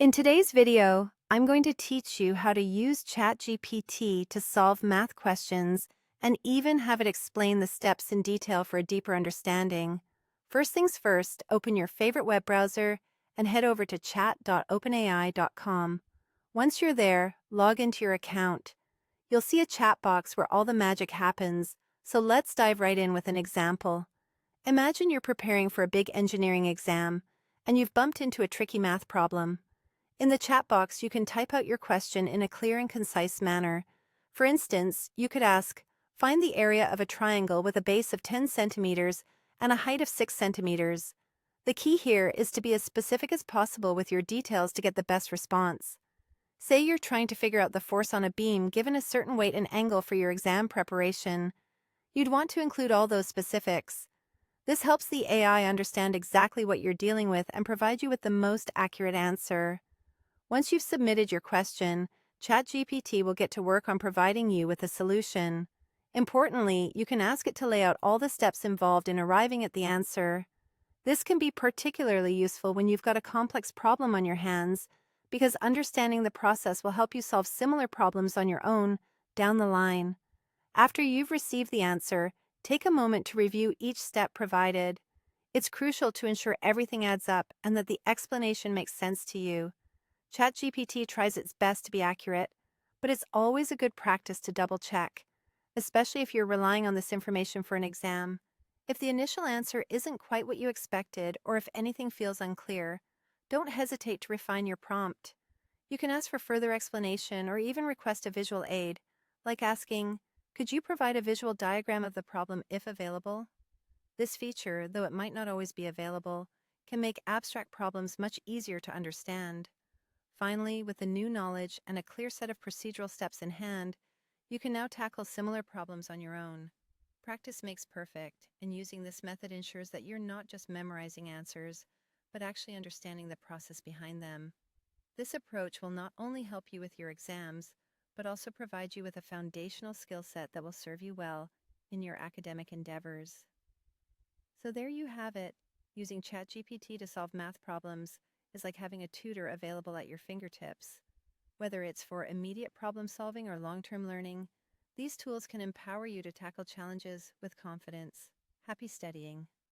In today's video, I'm going to teach you how to use ChatGPT to solve math questions and even have it explain the steps in detail for a deeper understanding. First things first, open your favorite web browser and head over to chat.openai.com. Once you're there, log into your account. You'll see a chat box where all the magic happens, so let's dive right in with an example. Imagine you're preparing for a big engineering exam, and you've bumped into a tricky math problem. In the chat box, you can type out your question in a clear and concise manner. For instance, you could ask, find the area of a triangle with a base of 10 centimeters and a height of 6 centimeters. The key here is to be as specific as possible with your details to get the best response. Say you're trying to figure out the force on a beam given a certain weight and angle for your exam preparation. You'd want to include all those specifics. This helps the AI understand exactly what you're dealing with and provide you with the most accurate answer. Once you've submitted your question, ChatGPT will get to work on providing you with a solution. Importantly, you can ask it to lay out all the steps involved in arriving at the answer. This can be particularly useful when you've got a complex problem on your hands, because understanding the process will help you solve similar problems on your own down the line. After you've received the answer, take a moment to review each step provided. It's crucial to ensure everything adds up and that the explanation makes sense to you. ChatGPT tries its best to be accurate, but it's always a good practice to double-check, especially if you're relying on this information for an exam. If the initial answer isn't quite what you expected or if anything feels unclear, don't hesitate to refine your prompt. You can ask for further explanation or even request a visual aid, like asking, "Could you provide a visual diagram of the problem if available?" This feature, though it might not always be available, can make abstract problems much easier to understand. Finally, with the new knowledge and a clear set of procedural steps in hand, you can now tackle similar problems on your own. Practice makes perfect, and using this method ensures that you're not just memorizing answers, but actually understanding the process behind them. This approach will not only help you with your exams, but also provide you with a foundational skill set that will serve you well in your academic endeavors. So there you have it. Using ChatGPT to solve math problems is like having a tutor available at your fingertips. Whether it's for immediate problem solving or long-term learning, these tools can empower you to tackle challenges with confidence. Happy studying.